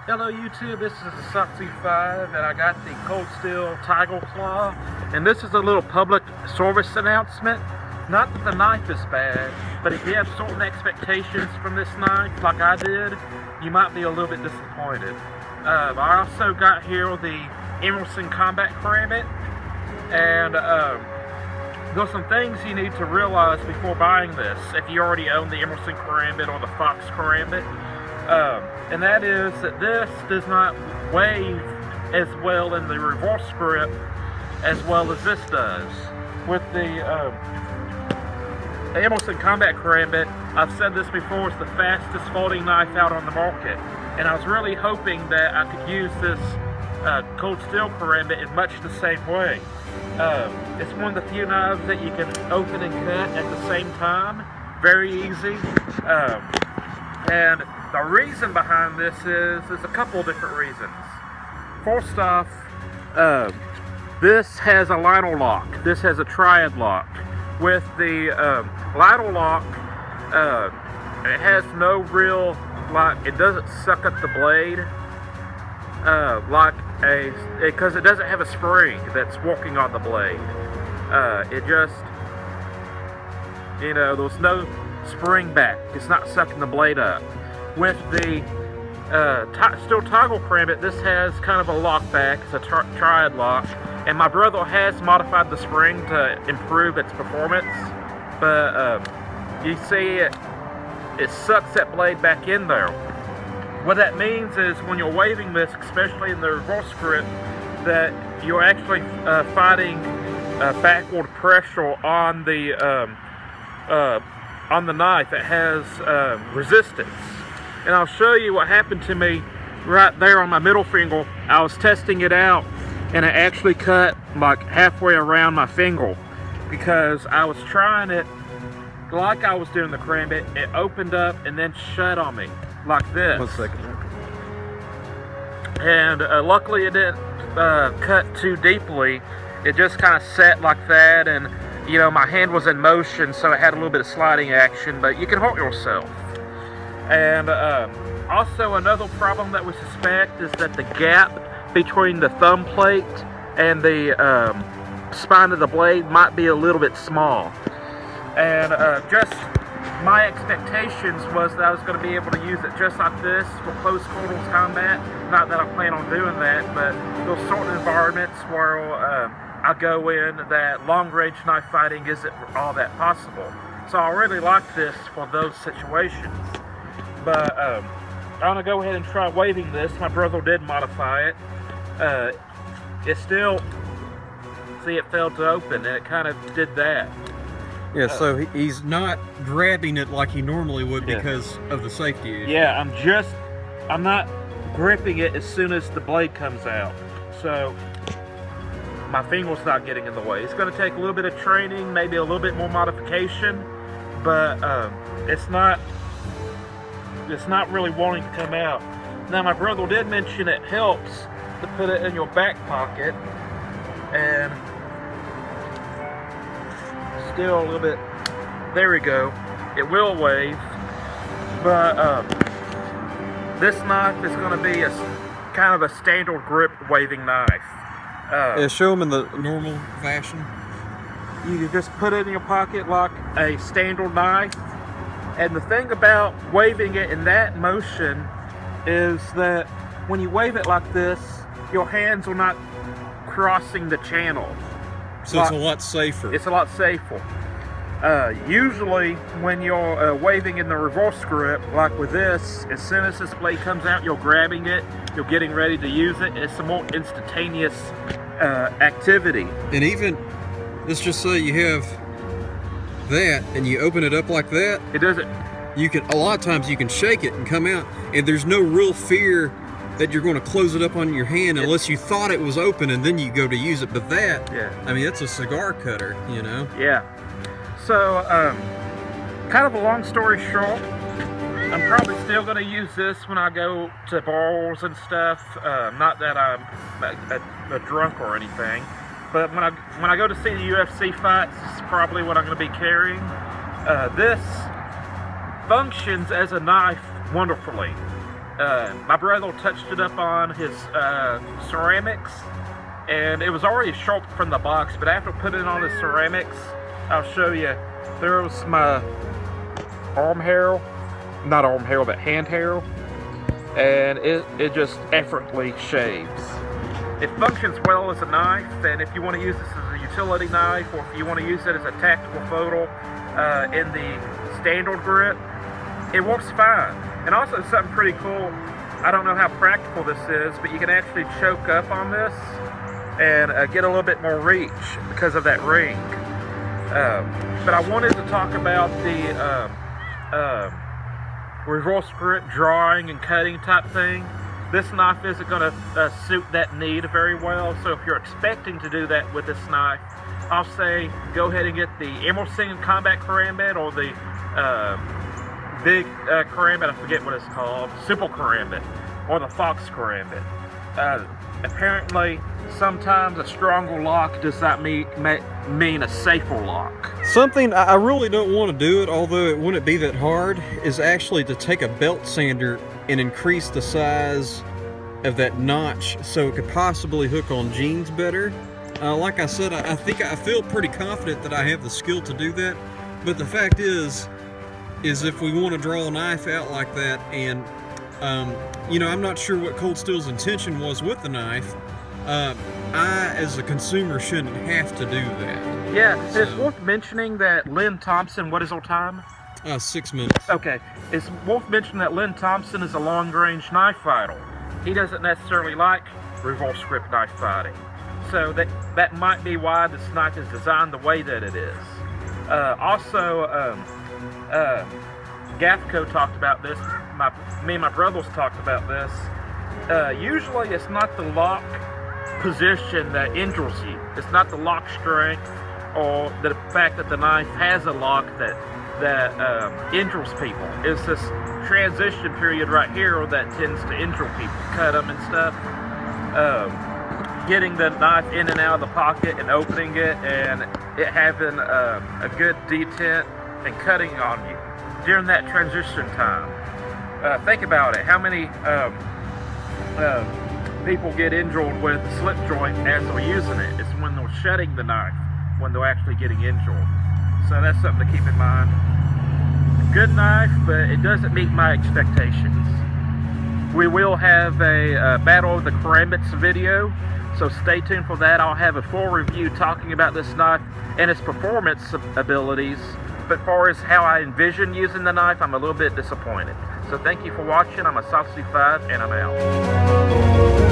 Hello YouTube, this is the Soxy 5 and I got the Cold Steel Tiger Claw, and this is a little public service announcement. Not that the knife is bad, but if you have certain expectations from this knife like I did, you might be a little bit disappointed. I also got here the Emerson Combat Karambit, and there's some things you need to realize before buying this if you already own the Emerson Karambit or the Fox Karambit. And that is that this does not wave as well in the reverse grip as well as this does. With the Emerson Combat Karambit, I've said this before, it's the fastest folding knife out on the market. And I was really hoping that I could use this Cold Steel Karambit in much the same way. It's one of the few knives that you can open and cut at the same time. Very easy. And the reason behind this is a couple of different reasons. First off, this has a Lionel lock. This has a triad lock. With the Lionel lock, it has no real, like, it doesn't suck up the blade because it doesn't have a spring that's working on the blade. It just, there's no spring back. It's not sucking the blade up. With the Steel Tiger Karambit, this has kind of a lock back. It's a triad lock, and my brother has modified the spring to improve its performance. But you see, it sucks that blade back in there. What that means is when you're waving this, especially in the reverse grip, that you're actually fighting backward pressure on the knife that has resistance. And I'll show you what happened to me right there on my middle finger. I was testing it out, and it actually cut like halfway around my finger because I was trying it like I was doing the Karambit. It opened up and then shut on me like this. 1 second. And luckily it didn't cut too deeply. It just kind of sat like that, and my hand was in motion, so it had a little bit of sliding action, but you can hurt yourself. And also another problem that we suspect is that the gap between the thumb plate and the spine of the blade might be a little bit small. And just my expectations was that I was going to be able to use it just like this for close quarters combat. Not that I plan on doing that, but there's certain environments where I go in that long-range knife fighting isn't all that possible. So I really like this for those situations. But I'm going to go ahead and try waving this. My brother did modify it. It still, see, it failed to open, and it kind of did that. Yeah, so he's not grabbing it like he normally would Yeah. because of the safety issue. Yeah, I'm not gripping it as soon as the blade comes out. So my finger's not getting in the way. It's going to take a little bit of training, maybe a little bit more modification, but it's not really wanting to come out. Now, my brother did mention it helps to put it in your back pocket, and still a little bit, there we go, it will wave, but this knife is going to be a kind of a standard grip waving knife. Yeah, show him in the normal fashion. You just put it in your pocket like a standard knife. And the thing about waving it in that motion is that when you wave it like this, your hands are not crossing the channel. So it's a lot safer. It's a lot safer. Usually when you're waving in the reverse grip, like with this, as soon as this blade comes out, you're grabbing it, you're getting ready to use it. It's a more instantaneous activity. And even, let's just say you have that and you open it up like that, It doesn't. you can, a lot of times you can shake it and come out, and there's no real fear that you're going to close it up on your hand unless you thought it was open and then you go to use it. But that, Yeah. I mean, that's a cigar cutter, Yeah. So, kind of a long story short, I'm probably still going to use this when I go to bars and stuff. Not that I'm a drunk or anything, but when I go to see the UFC fights, this is probably what I'm going to be carrying. This functions as a knife wonderfully. my brother touched it up on his ceramics, and it was already sharp from the box, but after putting it on the ceramics, I'll show you, there was my arm hair, not arm hair, but hand hair, and it just effortlessly shaves. It functions well as a knife, and if you want to use this as a utility knife, or if you want to use it as a tactical photo in the standard grip, it works fine. And also something pretty cool, I don't know how practical this is, but you can actually choke up on this and get a little bit more reach because of that ring. But I wanted to talk about the reverse grip drawing and cutting type thing. This knife isn't going to suit that need very well, so if you're expecting to do that with this knife, I'll say go ahead and get the Emerson Combat Karambit, or the big karambit, I forget what it's called, Simple Karambit, or the Fox Karambit. Apparently, sometimes a stronger lock does not mean a safer lock. Something I really don't want to do it, although it wouldn't be that hard, is actually to take a belt sander and increase the size of that notch so it could possibly hook on jeans better. Like I said, I feel pretty confident that I have the skill to do that, but the fact is if we want to draw a knife out like that, and you know, I'm not sure what Cold Steel's intention was with the knife. I, as a consumer, shouldn't have to do that. Yeah, so, it's worth mentioning that Lynn Thompson, what is our time? 6 minutes. Okay, it's worth mentioning that Lynn Thompson is a long-range knife fighter. He doesn't necessarily like reverse grip knife fighting. So that might be why this knife is designed the way that it is. Also, Gathco talked about this. Me and my brothers talked about this. Usually it's not the lock position that injures you. It's not the lock strength or the fact that the knife has a lock that injures people. It's this transition period right here that tends to injure people, cut them and stuff. Getting the knife in and out of the pocket and opening it, and it having a good detent and cutting on you during that transition time. Think about it. How many people get injured with the slip joint as they're using it? It's when they're shutting the knife, when they're actually getting injured. So that's something to keep in mind. Good knife, but it doesn't meet my expectations. We will have a Battle of the Karambits video, so stay tuned for that. I'll have a full review talking about this knife and its performance abilities. But as far as how I envision using the knife, I'm a little bit disappointed. So thank you for watching. I'm a Saucy5, and I'm out.